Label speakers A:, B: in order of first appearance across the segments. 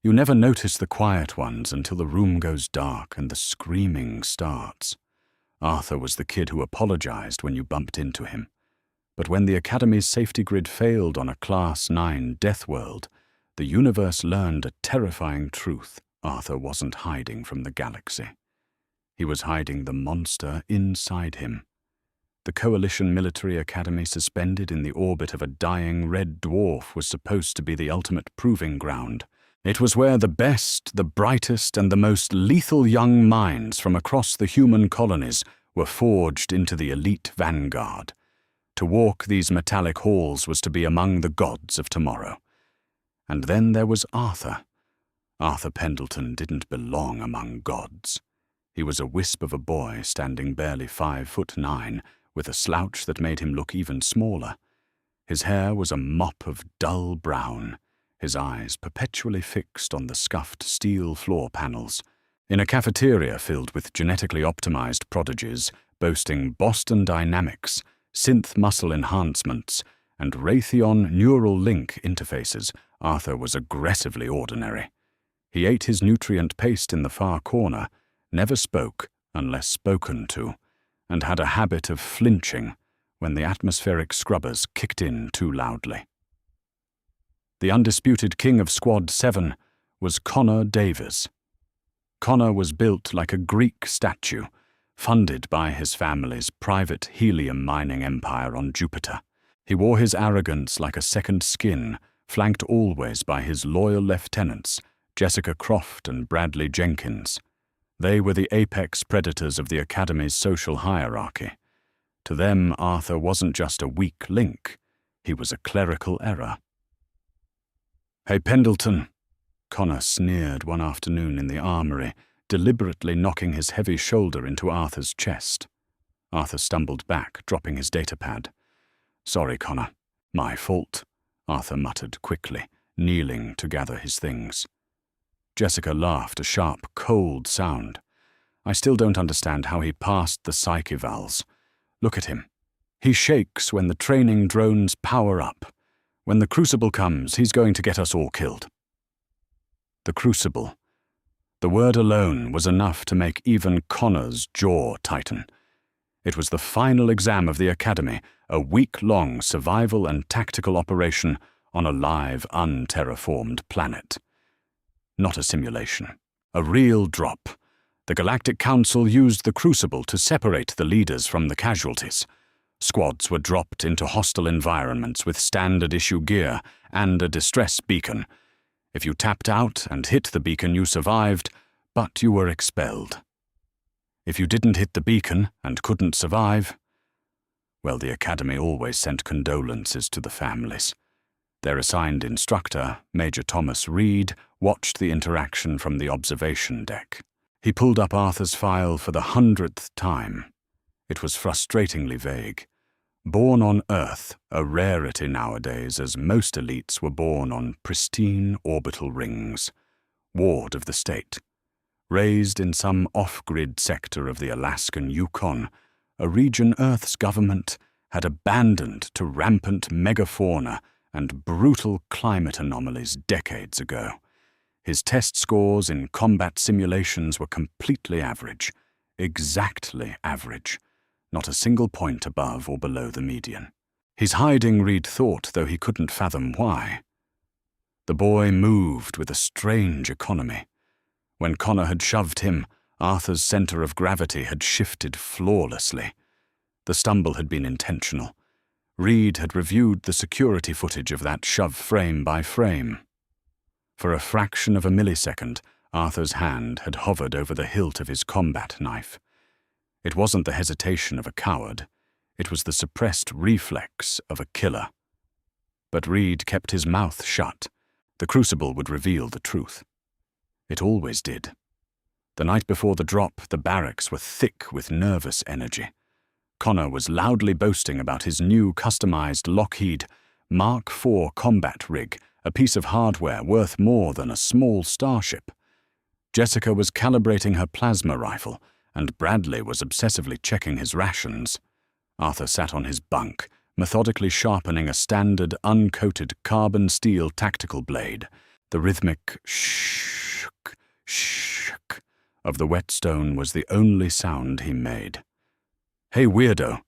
A: You never notice the quiet ones until the room goes dark and the screaming starts. Arthur was the kid who apologized when you bumped into him. But when the Academy's safety grid failed on a Class 9 Deathworld, the universe learned a terrifying truth. Arthur wasn't hiding from the galaxy. He was hiding the monster inside him. The Coalition Military Academy, suspended in the orbit of a dying red dwarf, was supposed to be the ultimate proving ground. It was where the best, the brightest, and the most lethal young minds from across the human colonies were forged into the elite vanguard. To walk these metallic halls was to be among the gods of tomorrow. And then there was Arthur. Arthur Pendleton didn't belong among gods. He was a wisp of a boy standing barely 5'9", with a slouch that made him look even smaller. His hair was a mop of dull brown, his eyes perpetually fixed on the scuffed steel floor panels. In a cafeteria filled with genetically optimized prodigies, boasting Boston Dynamics, synth muscle enhancements, and Raytheon neural link interfaces, Arthur was aggressively ordinary. He ate his nutrient paste in the far corner, never spoke unless spoken to, and had a habit of flinching when the atmospheric scrubbers kicked in too loudly. The undisputed king of Squad 7 was Connor Davies. Connor was built like a Greek statue, funded by his family's private helium mining empire on Jupiter. He wore his arrogance like a second skin, flanked always by his loyal lieutenants, Jessica Croft and Bradley Jenkins. They were the apex predators of the Academy's social hierarchy. To them, Arthur wasn't just a weak link, he was a clerical error. "Hey, Pendleton," Connor sneered one afternoon in the armory, deliberately knocking his heavy shoulder into Arthur's chest. Arthur stumbled back, dropping his datapad. "Sorry, Connor. My fault," Arthur muttered quickly, kneeling to gather his things. Jessica laughed, a sharp, cold sound. "I still don't understand how he passed the psych evals. Look at him. He shakes when the training drones power up. When the Crucible comes, he's going to get us all killed." The Crucible. The word alone was enough to make even Connor's jaw tighten. It was the final exam of the Academy, a week-long survival and tactical operation on a live, unterraformed planet. Not a simulation. A real drop. The Galactic Council used the Crucible to separate the leaders from the casualties. Squads were dropped into hostile environments with standard-issue gear and a distress beacon. If you tapped out and hit the beacon, you survived, but you were expelled. If you didn't hit the beacon and couldn't survive, well, the Academy always sent condolences to the families. Their assigned instructor, Major Thomas Reed, watched the interaction from the observation deck. He pulled up Arthur's file for the 100th time. It was frustratingly vague. Born on Earth, a rarity nowadays, as most elites were born on pristine orbital rings. Ward of the state. Raised in some off-grid sector of the Alaskan Yukon, a region Earth's government had abandoned to rampant megafauna and brutal climate anomalies decades ago. His test scores in combat simulations were completely average, exactly average, not a single point above or below the median. He's hiding, Reed thought, though he couldn't fathom why. The boy moved with a strange economy. When Connor had shoved him, Arthur's center of gravity had shifted flawlessly. The stumble had been intentional. Reed had reviewed the security footage of that shove frame by frame. For a fraction of a millisecond, Arthur's hand had hovered over the hilt of his combat knife. It wasn't the hesitation of a coward. It was the suppressed reflex of a killer. But Reed kept his mouth shut. The Crucible would reveal the truth. It always did. The night before the drop, the barracks were thick with nervous energy. Connor was loudly boasting about his new customized Lockheed Mark IV combat rig, a piece of hardware worth more than a small starship. Jessica was calibrating her plasma rifle, and Bradley was obsessively checking his rations. Arthur sat on his bunk, methodically sharpening a standard uncoated carbon steel tactical blade. The rhythmic shh of the whetstone was the only sound he made. "Hey, weirdo,"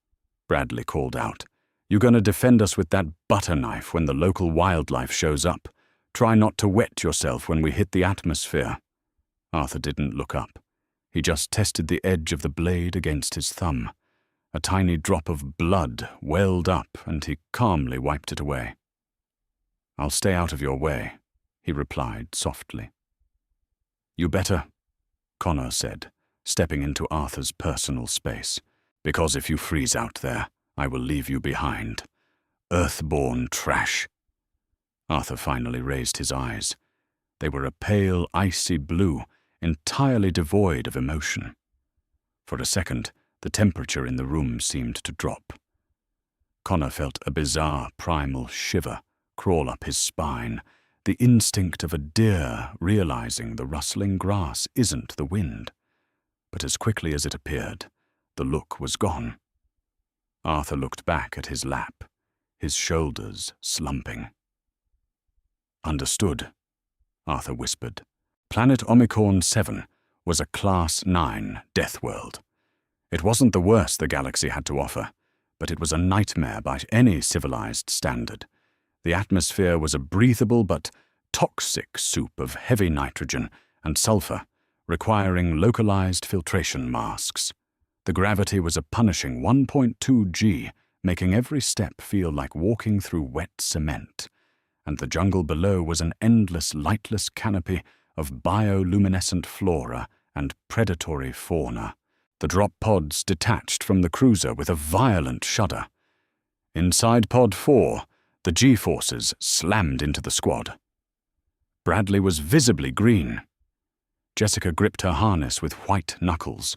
A: Bradley called out. "You gonna defend us with that butter knife when the local wildlife shows up? Try not to wet yourself when we hit the atmosphere." Arthur didn't look up. He just tested the edge of the blade against his thumb. A tiny drop of blood welled up, and he calmly wiped it away. "I'll stay out of your way," he replied softly. "You better," Connor said, stepping into Arthur's personal space, "because if you freeze out there, I will leave you behind. Earthborn trash." Arthur finally raised his eyes. They were a pale, icy blue, entirely devoid of emotion. For a second, the temperature in the room seemed to drop. Connor felt a bizarre primal shiver crawl up his spine, the instinct of a deer realizing the rustling grass isn't the wind. But as quickly as it appeared, the look was gone. Arthur looked back at his lap, his shoulders slumping. "Understood," Arthur whispered. Planet Omicron 7 was a Class 9 death world. It wasn't the worst the galaxy had to offer, but it was a nightmare by any civilized standard. The atmosphere was a breathable but toxic soup of heavy nitrogen and sulfur, requiring localized filtration masks. The gravity was a punishing 1.2 G, making every step feel like walking through wet cement. And the jungle below was an endless, lightless canopy of bioluminescent flora and predatory fauna. The drop pods detached from the cruiser with a violent shudder. Inside Pod 4, the G-forces slammed into the squad. Bradley was visibly green. Jessica gripped her harness with white knuckles.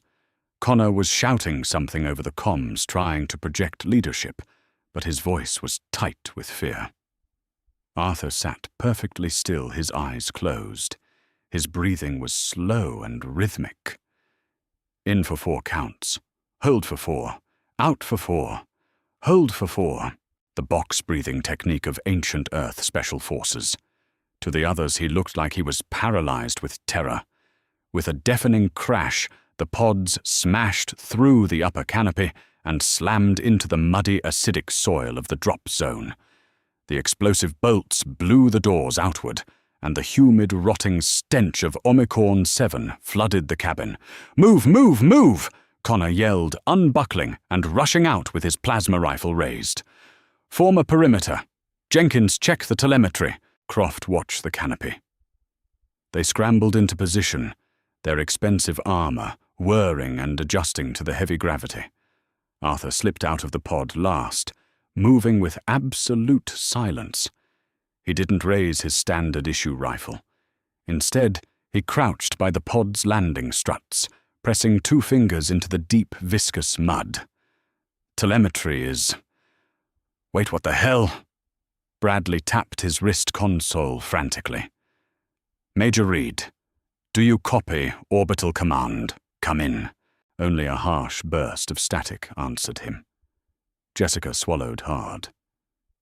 A: Connor was shouting something over the comms, trying to project leadership, but his voice was tight with fear. Arthur sat perfectly still, his eyes closed. His breathing was slow and rhythmic. In for 4 counts. Hold for 4. Out for 4. Hold for 4. The box-breathing technique of ancient Earth special forces. To the others, he looked like he was paralyzed with terror. With a deafening crash, the pods smashed through the upper canopy and slammed into the muddy, acidic soil of the drop zone. The explosive bolts blew the doors outward, and the humid, rotting stench of Omicron 7 flooded the cabin. "Move, move, move!" Connor yelled, unbuckling and rushing out with his plasma rifle raised. "Form a perimeter. Jenkins, check the telemetry." Croft watched the canopy. They scrambled into position, their expensive armor whirring and adjusting to the heavy gravity. Arthur slipped out of the pod last, moving with absolute silence. He didn't raise his standard-issue rifle. Instead, he crouched by the pod's landing struts, pressing 2 fingers into the deep, viscous mud. "Telemetry is..." "Wait, what the hell?" Bradley tapped his wrist console frantically. "Major Reed, do you copy orbital command? Come in." Only a harsh burst of static answered him. Jessica swallowed hard.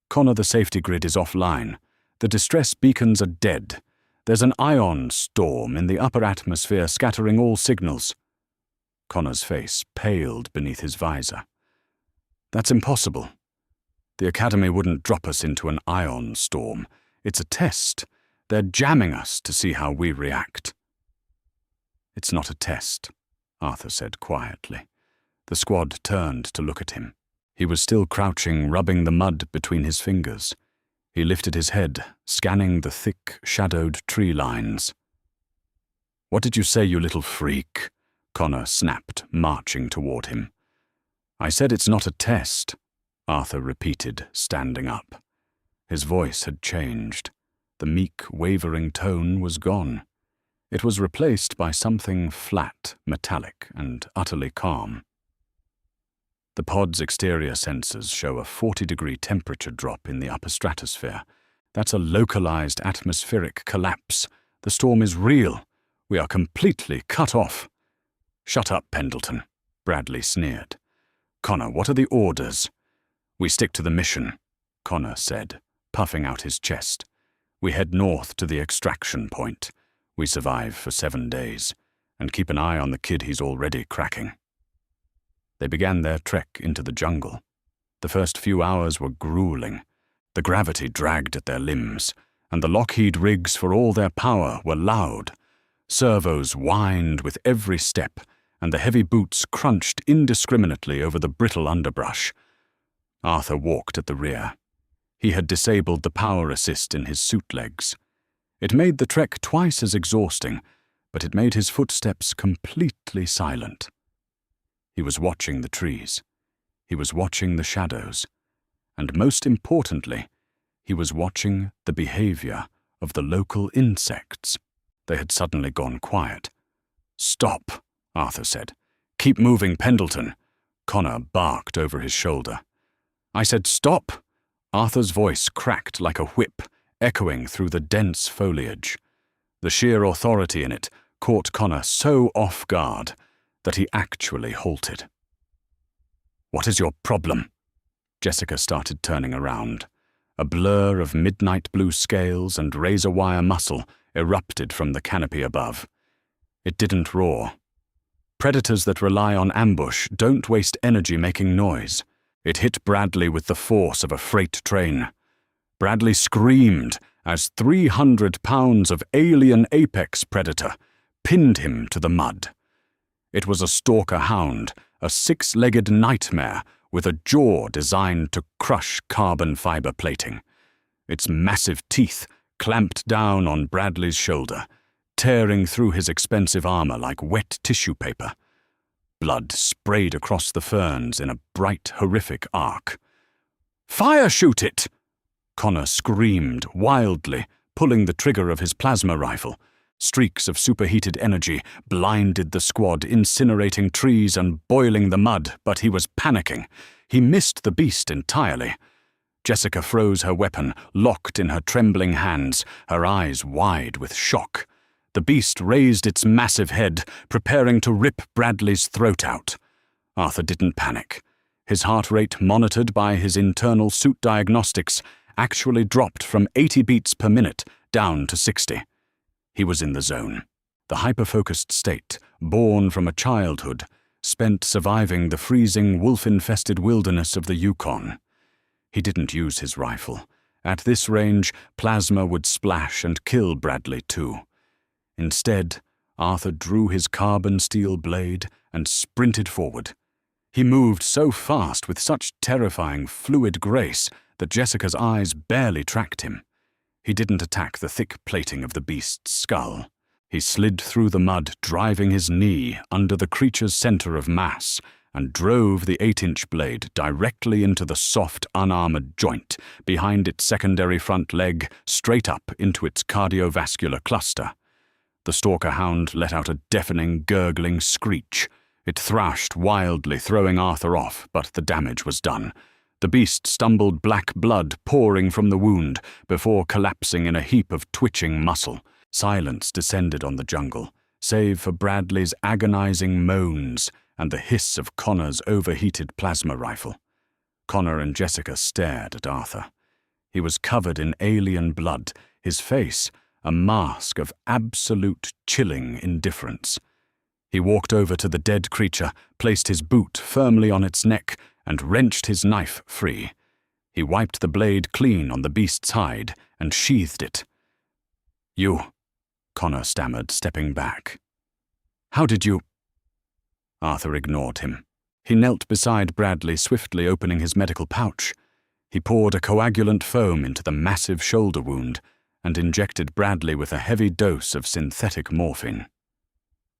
A: "Connor, the safety grid is offline. The distress beacons are dead. There's an ion storm in the upper atmosphere scattering all signals." Connor's face paled beneath his visor. "That's impossible. The Academy wouldn't drop us into an ion storm. It's a test. They're jamming us to see how we react." "It's not a test," Arthur said quietly. The squad turned to look at him. He was still crouching, rubbing the mud between his fingers. He lifted his head, scanning the thick, shadowed tree lines. "What did you say, you little freak?" Connor snapped, marching toward him. "I said it's not a test," Arthur repeated, standing up. His voice had changed. The meek, wavering tone was gone. It was replaced by something flat, metallic, and utterly calm. "The pod's exterior sensors show a 40-degree temperature drop in the upper stratosphere. That's a localized atmospheric collapse. The storm is real. We are completely cut off." "Shut up, Pendleton," Bradley sneered. "Connor, what are the orders?" "We stick to the mission," Connor said, puffing out his chest. "We head north to the extraction point. We survive for 7 days. and keep an eye on the kid he's already cracking." They began their trek into the jungle. The first few hours were grueling. The gravity dragged at their limbs, and the Lockheed rigs, for all their power, were loud. Servos whined with every step, and the heavy boots crunched indiscriminately over the brittle underbrush. Arthur walked at the rear. He had disabled the power assist in his suit legs. It made the trek twice as exhausting, but it made his footsteps completely silent. He was watching the trees. He was watching the shadows. And most importantly, he was watching the behavior of the local insects. They had suddenly gone quiet. "Stop," Arthur said. "Keep moving, Pendleton." Connor barked over his shoulder. "I said stop." Arthur's voice cracked like a whip, echoing through the dense foliage. The sheer authority in it caught Connor so off guard that he actually halted. "What is your problem?" Jessica started turning around. A blur of midnight blue scales and razor-wire muscle erupted from the canopy above. It didn't roar. Predators that rely on ambush don't waste energy making noise. It hit Bradley with the force of a freight train. Bradley screamed as 300 pounds of alien apex predator pinned him to the mud. It was a stalker hound, a six-legged nightmare with a jaw designed to crush carbon fiber plating. Its massive teeth clamped down on Bradley's shoulder, tearing through his expensive armor like wet tissue paper. Blood sprayed across the ferns in a bright, horrific arc. "Fire shoot it!" Connor screamed wildly, pulling the trigger of his plasma rifle. Streaks of superheated energy blinded the squad, incinerating trees and boiling the mud, but he was panicking. He missed the beast entirely. Jessica froze her weapon, locked in her trembling hands, her eyes wide with shock. The beast raised its massive head, preparing to rip Bradley's throat out. Arthur didn't panic. His heart rate, monitored by his internal suit diagnostics, actually dropped from 80 beats per minute down to 60. He was in the zone. The hyper-focused state, born from a childhood, spent surviving the freezing, wolf-infested wilderness of the Yukon. He didn't use his rifle. At this range, plasma would splash and kill Bradley too. Instead, Arthur drew his carbon steel blade and sprinted forward. He moved so fast with such terrifying, fluid grace that Jessica's eyes barely tracked him. He didn't attack the thick plating of the beast's skull. He slid through the mud, driving his knee under the creature's center of mass, and drove the 8-inch blade directly into the soft, unarmored joint behind its secondary front leg, straight up into its cardiovascular cluster. The stalker hound let out a deafening, gurgling screech. It thrashed wildly, throwing Arthur off, but the damage was done. The beast stumbled, black blood pouring from the wound, before collapsing in a heap of twitching muscle. Silence descended on the jungle, save for Bradley's agonizing moans and the hiss of Connor's overheated plasma rifle. Connor and Jessica stared at Arthur. He was covered in alien blood, his face a mask of absolute chilling indifference. He walked over to the dead creature, placed his boot firmly on its neck, and wrenched his knife free. He wiped the blade clean on the beast's hide and sheathed it. "You," Connor stammered, stepping back. "How did you—" Arthur ignored him. He knelt beside Bradley, swiftly opening his medical pouch. He poured a coagulant foam into the massive shoulder wound and injected Bradley with a heavy dose of synthetic morphine.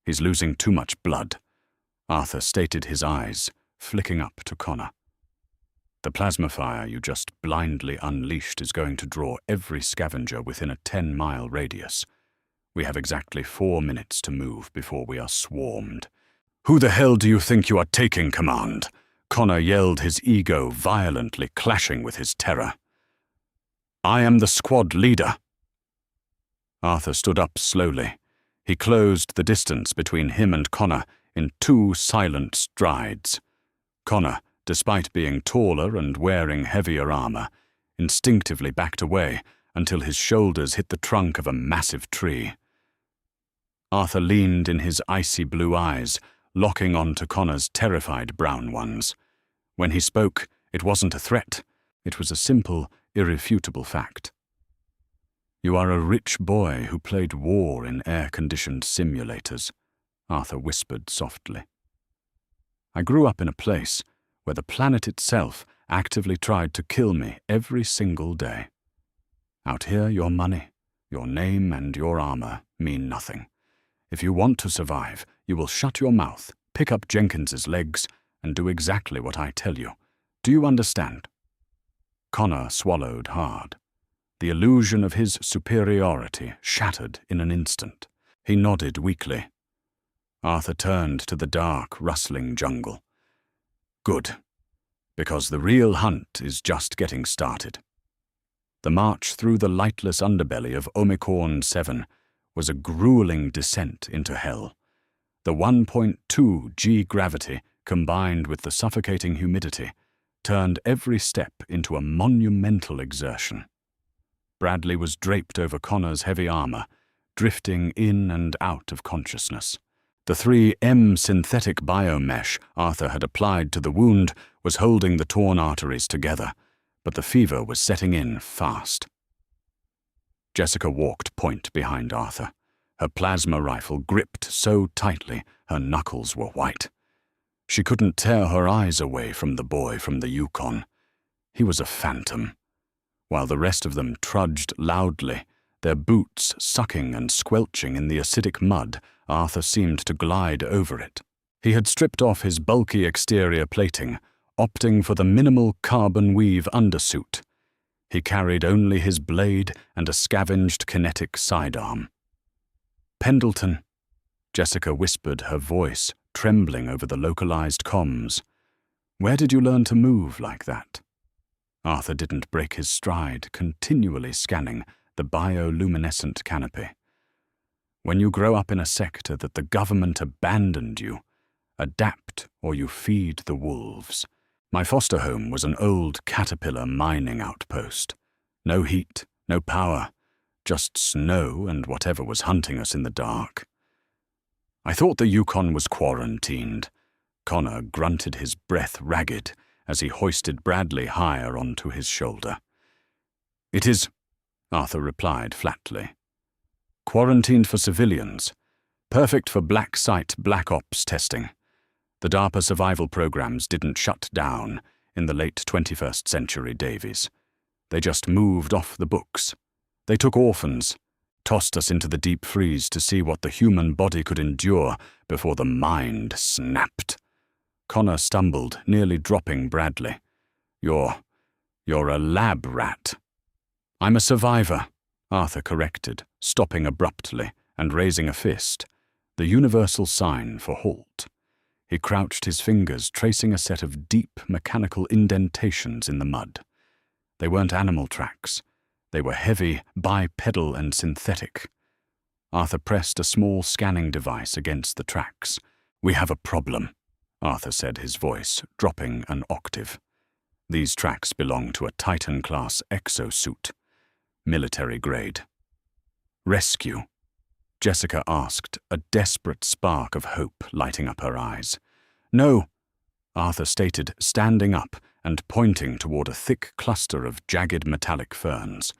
A: "He's losing too much blood," Arthur stated, his eyes flicking up to Connor. "The plasma fire you just blindly unleashed is going to draw every scavenger within a 10-mile radius. We have exactly 4 minutes to move before we are swarmed." "Who the hell do you think you are taking command?" Connor yelled, his ego violently clashing with his terror. "I am the squad leader." Arthur stood up slowly. He closed the distance between him and Connor in 2 silent strides. Connor, despite being taller and wearing heavier armor, instinctively backed away until his shoulders hit the trunk of a massive tree. Arthur leaned in his icy blue eyes, locking on to Connor's terrified brown ones. When he spoke, it wasn't a threat. It was a simple, irrefutable fact. "You are a rich boy who played war in air-conditioned simulators," Arthur whispered softly. "I grew up in a place where the planet itself actively tried to kill me every single day. Out here, your money, your name, and your armor mean nothing. If you want to survive, you will shut your mouth, pick up Jenkins's legs, and do exactly what I tell you. Do you understand?" Connor swallowed hard. The illusion of his superiority shattered in an instant. He nodded weakly. Arthur turned to the dark, rustling jungle. "Good, because the real hunt is just getting started." The march through the lightless underbelly of Omicorn 7 was a grueling descent into hell. The 1.2 G gravity, combined with the suffocating humidity, turned every step into a monumental exertion. Bradley was draped over Connor's heavy armor, drifting in and out of consciousness. The 3M synthetic biomesh Arthur had applied to the wound was holding the torn arteries together, but the fever was setting in fast. Jessica walked point behind Arthur, her plasma rifle gripped so tightly her knuckles were white. She couldn't tear her eyes away from the boy from the Yukon. He was a phantom. While the rest of them trudged loudly, their boots sucking and squelching in the acidic mud, Arthur seemed to glide over it. He had stripped off his bulky exterior plating, opting for the minimal carbon weave undersuit. He carried only his blade and a scavenged kinetic sidearm. "Pendleton," Jessica whispered, her voice trembling over the localized comms. "Where did you learn to move like that?" Arthur didn't break his stride, continually scanning the bioluminescent canopy. "When you grow up in a sector that the government abandoned you, adapt or you feed the wolves. My foster home was an old caterpillar mining outpost. No heat, no power, just snow and whatever was hunting us in the dark." "I thought the Yukon was quarantined." Connor grunted, his breath ragged, as he hoisted Bradley higher onto his shoulder. "It is," Arthur replied flatly. "Quarantined for civilians. Perfect for black site black ops testing. The DARPA survival programs didn't shut down in the late 21st century, Davies. They just moved off the books. They took orphans, tossed us into the deep freeze to see what the human body could endure before the mind snapped." Connor stumbled, nearly dropping Bradley. You're a lab rat." "I'm a survivor," Arthur corrected, stopping abruptly and raising a fist, the universal sign for halt. He crouched his fingers, tracing a set of deep mechanical indentations in the mud. They weren't animal tracks. They were heavy, bipedal and synthetic. Arthur pressed a small scanning device against the tracks. "We have a problem," Arthur said, his voice dropping an octave. "These tracks belong to a Titan-class exosuit, military grade." "Rescue?" Jessica asked, a desperate spark of hope lighting up her eyes. "No," Arthur stated, standing up and pointing toward a thick cluster of jagged metallic ferns.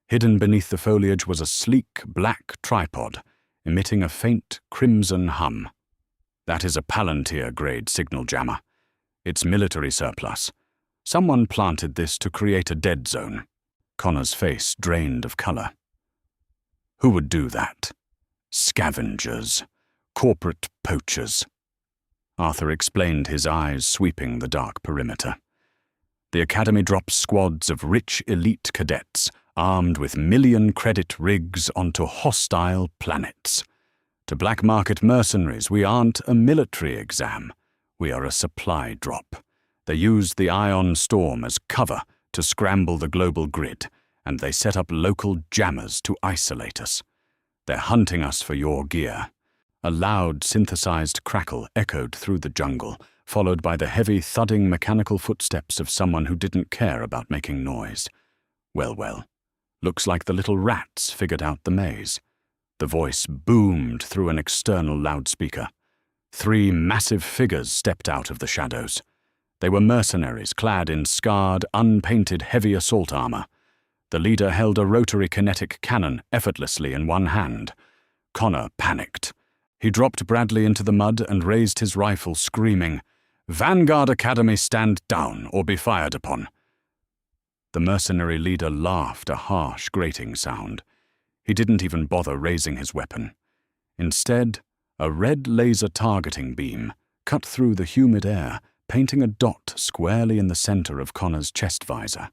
A: Hidden beneath the foliage was a sleek black tripod, emitting a faint crimson hum. "That is a Palantir-grade signal jammer. It's military surplus. Someone planted this to create a dead zone." Connor's face drained of color. "Who would do that? Scavengers. Corporate poachers." Arthur explained, his eyes sweeping the dark perimeter. "The Academy drops squads of rich elite cadets armed with million-credit rigs onto hostile planets. To black market mercenaries, we aren't a military exam. We are a supply drop. They use the ion storm as cover to scramble the global grid, and they set up local jammers to isolate us. They're hunting us for your gear." A loud, synthesized crackle echoed through the jungle, followed by the heavy, thudding mechanical footsteps of someone who didn't care about making noise. Well, looks like the little rats figured out the maze. The voice boomed through an external loudspeaker. 3 massive figures stepped out of the shadows. They were mercenaries clad in scarred, unpainted heavy assault armor. The leader held a rotary kinetic cannon effortlessly in one hand. Connor panicked. He dropped Bradley into the mud and raised his rifle, screaming, "Vanguard Academy, stand down or be fired upon." The mercenary leader laughed a harsh, grating sound. He didn't even bother raising his weapon. Instead, a red laser targeting beam cut through the humid air, painting a dot squarely in the center of Connor's chest visor.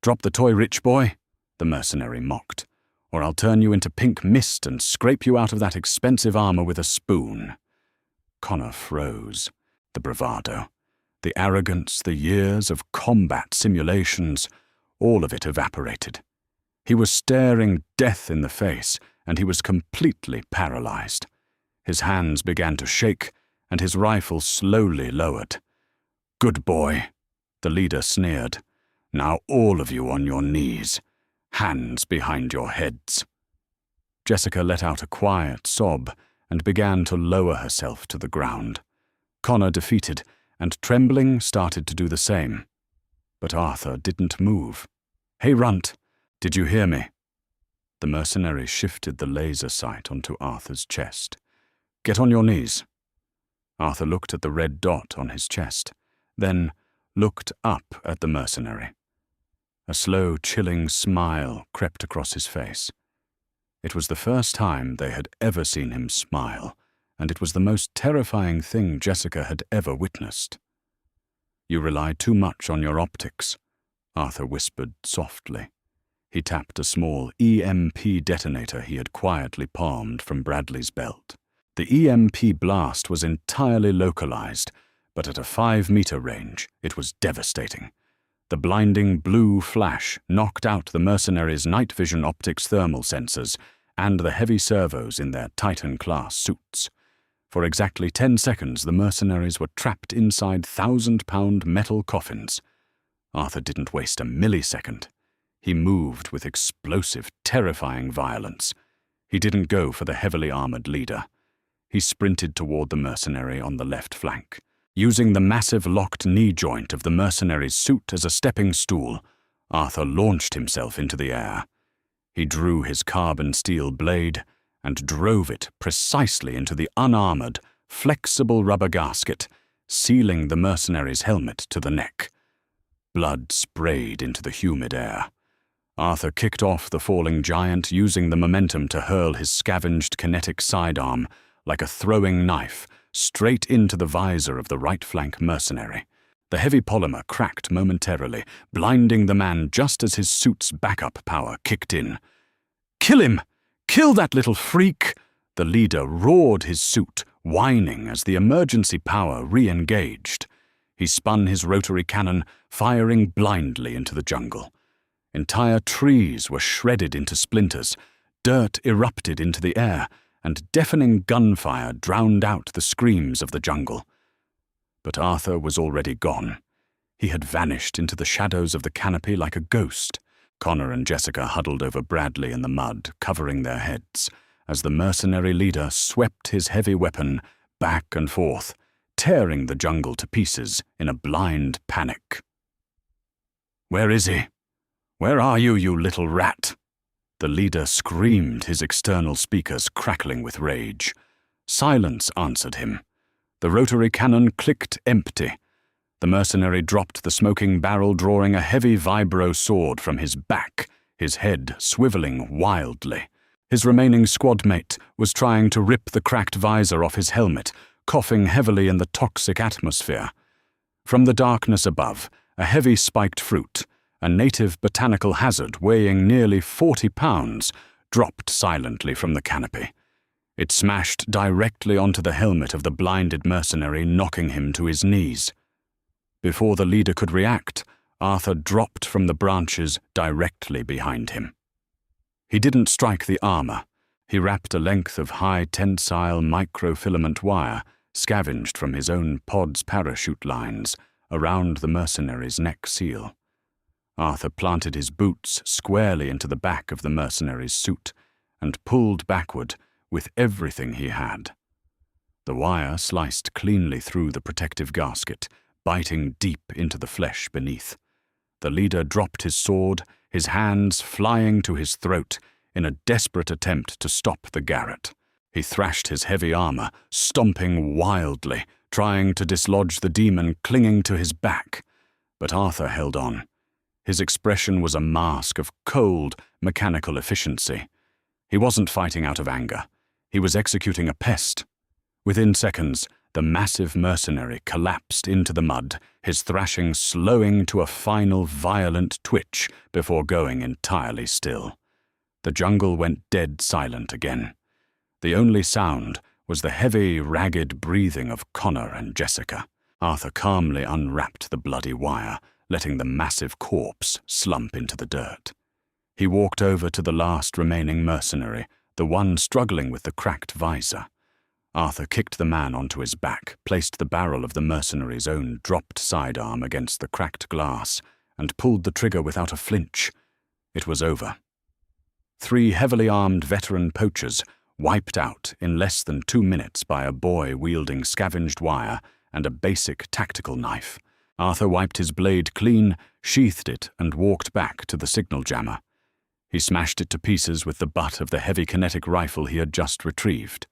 A: "Drop the toy, rich boy," the mercenary mocked, "or I'll turn you into pink mist and scrape you out of that expensive armor with a spoon." Connor froze. The bravado, the arrogance, the years of combat simulations, all of it evaporated. He was staring death in the face, and he was completely paralyzed. His hands began to shake, and his rifle slowly lowered. "Good boy," the leader sneered. "Now all of you on your knees, hands behind your heads." Jessica let out a quiet sob and began to lower herself to the ground. Connor, defeated and trembling, started to do the same. But Arthur didn't move. "Hey, Runt, did you hear me?" The mercenary shifted the laser sight onto Arthur's chest. "Get on your knees." Arthur looked at the red dot on his chest, then looked up at the mercenary. A slow, chilling smile crept across his face. It was the first time they had ever seen him smile, and it was the most terrifying thing Jessica had ever witnessed. "You rely too much on your optics," Arthur whispered softly. He tapped a small EMP detonator he had quietly palmed from Bradley's belt. The EMP blast was entirely localized, but at a 5-meter range, it was devastating. The blinding blue flash knocked out the mercenaries' night vision optics thermal sensors and the heavy servos in their Titan-class suits. For exactly 10 seconds, the mercenaries were trapped inside 1,000-pound metal coffins. Arthur didn't waste a millisecond. He moved with explosive, terrifying violence. He didn't go for the heavily armored leader. He sprinted toward the mercenary on the left flank. Using the massive locked knee joint of the mercenary's suit as a stepping stool, Arthur launched himself into the air. He drew his carbon steel blade and drove it precisely into the unarmored, flexible rubber gasket, sealing the mercenary's helmet to the neck. Blood sprayed into the humid air. Arthur kicked off the falling giant, using the momentum to hurl his scavenged kinetic sidearm like a throwing knife straight into the visor of the right flank mercenary. The heavy polymer cracked momentarily, blinding the man just as his suit's backup power kicked in. "Kill him! Kill that little freak!" The leader roared his suit, whining as the emergency power re-engaged. He spun his rotary cannon, firing blindly into the jungle. Entire trees were shredded into splinters, dirt erupted into the air, and deafening gunfire drowned out the screams of the jungle. But Arthur was already gone. He had vanished into the shadows of the canopy like a ghost. Connor and Jessica huddled over Bradley in the mud, covering their heads, as the mercenary leader swept his heavy weapon back and forth, tearing the jungle to pieces in a blind panic. "Where is he? Where are you, you little rat?" The leader screamed, his external speakers crackling with rage. Silence answered him. The rotary cannon clicked empty. The mercenary dropped the smoking barrel, drawing a heavy vibro sword from his back, his head swiveling wildly. His remaining squadmate was trying to rip the cracked visor off his helmet, coughing heavily in the toxic atmosphere. From the darkness above, a heavy spiked fruit, a native botanical hazard weighing nearly 40 pounds, dropped silently from the canopy. It smashed directly onto the helmet of the blinded mercenary, knocking him to his knees. Before the leader could react, Arthur dropped from the branches directly behind him. He didn't strike the armor. He wrapped a length of high-tensile microfilament wire, scavenged from his own pod's parachute lines, around the mercenary's neck seal. Arthur planted his boots squarely into the back of the mercenary's suit and pulled backward with everything he had. The wire sliced cleanly through the protective gasket, biting deep into the flesh beneath. The leader dropped his sword, his hands flying to his throat in a desperate attempt to stop the garrote. He thrashed his heavy armor, stomping wildly, trying to dislodge the demon clinging to his back. But Arthur held on. His expression was a mask of cold, mechanical efficiency. He wasn't fighting out of anger. He was executing a pest. Within seconds, the massive mercenary collapsed into the mud, his thrashing slowing to a final violent twitch before going entirely still. The jungle went dead silent again. The only sound was the heavy, ragged breathing of Connor and Jessica. Arthur calmly unwrapped the bloody wire, letting the massive corpse slump into the dirt. He walked over to the last remaining mercenary, the one struggling with the cracked visor. Arthur kicked the man onto his back, placed the barrel of the mercenary's own dropped sidearm against the cracked glass, and pulled the trigger without a flinch. It was over. 3 heavily armed veteran poachers, wiped out in less than 2 minutes by a boy wielding scavenged wire and a basic tactical knife. Arthur wiped his blade clean, sheathed it, and walked back to the signal jammer. He smashed it to pieces with the butt of the heavy kinetic rifle he had just retrieved.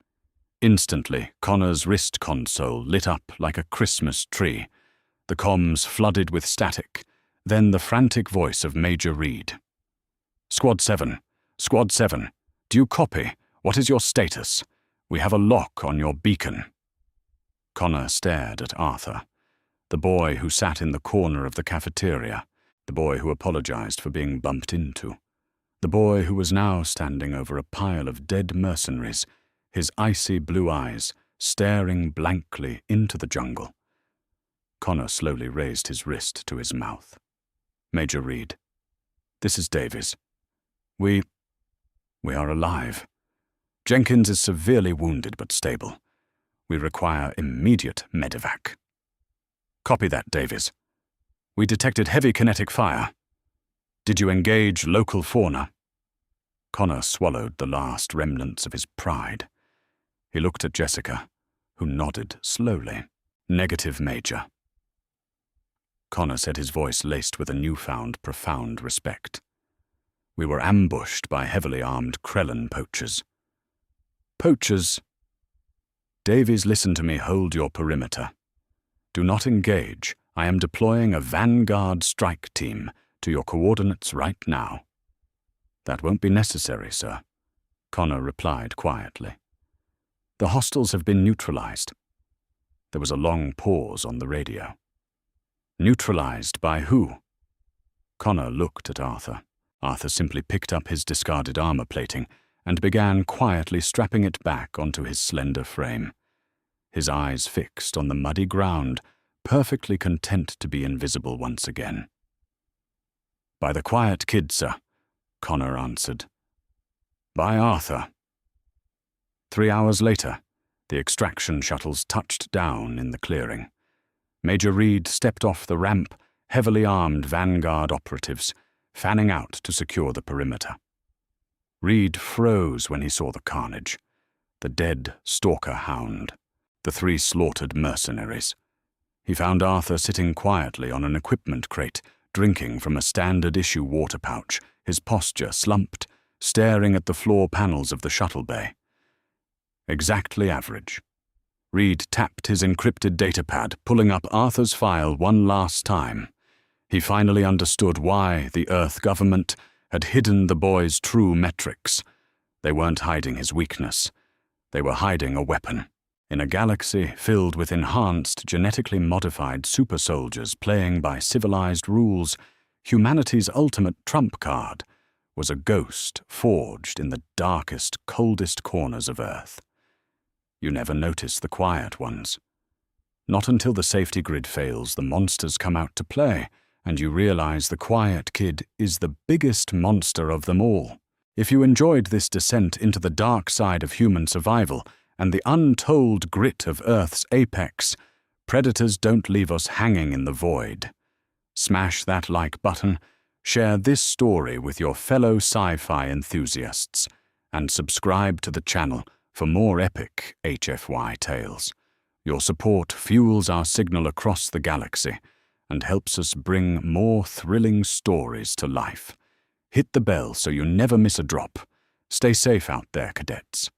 A: Instantly, Connor's wrist console lit up like a Christmas tree. The comms flooded with static, then the frantic voice of Major Reed. "Squad 7. Squad 7. Do you copy? What is your status? We have a lock on your beacon." Connor stared at Arthur, the boy who sat in the corner of the cafeteria, the boy who apologized for being bumped into, the boy who was now standing over a pile of dead mercenaries, his icy blue eyes staring blankly into the jungle. Connor slowly raised his wrist to his mouth. "Major Reed, this is Davies. We are alive. Jenkins is severely wounded but stable. We require immediate medevac." "Copy that, Davies. We detected heavy kinetic fire. Did you engage local fauna?" Connor swallowed the last remnants of his pride. He looked at Jessica, who nodded slowly. "Negative, Major." Connor said, his voice laced with a newfound profound respect. "We were ambushed by heavily armed Krellin poachers." "Poachers?" "Davies, listen to me. Hold your perimeter. Do not engage. I am deploying a vanguard strike team to your coordinates right now." "That won't be necessary, sir," Connor replied quietly. "The hostiles have been neutralized." There was a long pause on the radio. "Neutralized by who?" Connor looked at Arthur. Arthur simply picked up his discarded armor plating and began quietly strapping it back onto his slender frame. His eyes fixed on the muddy ground, perfectly content to be invisible once again. "By the quiet kid, sir," Connor answered. "By Arthur." 3 hours later, the extraction shuttles touched down in the clearing. Major Reed stepped off the ramp, heavily armed vanguard operatives, fanning out to secure the perimeter. Reed froze when he saw the carnage. The dead stalker hound, the 3 slaughtered mercenaries. He found Arthur sitting quietly on an equipment crate, drinking from a standard-issue water pouch, his posture slumped, staring at the floor panels of the shuttle bay. Exactly average. Reed tapped his encrypted datapad, pulling up Arthur's file one last time. He finally understood why the Earth government had hidden the boy's true metrics. They weren't hiding his weakness. They were hiding a weapon. In a galaxy filled with enhanced, genetically modified super soldiers playing by civilized rules, humanity's ultimate trump card was a ghost forged in the darkest, coldest corners of Earth. You never notice the quiet ones. Not until the safety grid fails, the monsters come out to play, and you realize the quiet kid is the biggest monster of them all. If you enjoyed this descent into the dark side of human survival and the untold grit of Earth's apex, Predators don't leave us hanging in the void. Smash that like button, share this story with your fellow sci-fi enthusiasts, and subscribe to the channel for more epic HFY tales. Your support fuels our signal across the galaxy and helps us bring more thrilling stories to life. Hit the bell so you never miss a drop. Stay safe out there, cadets.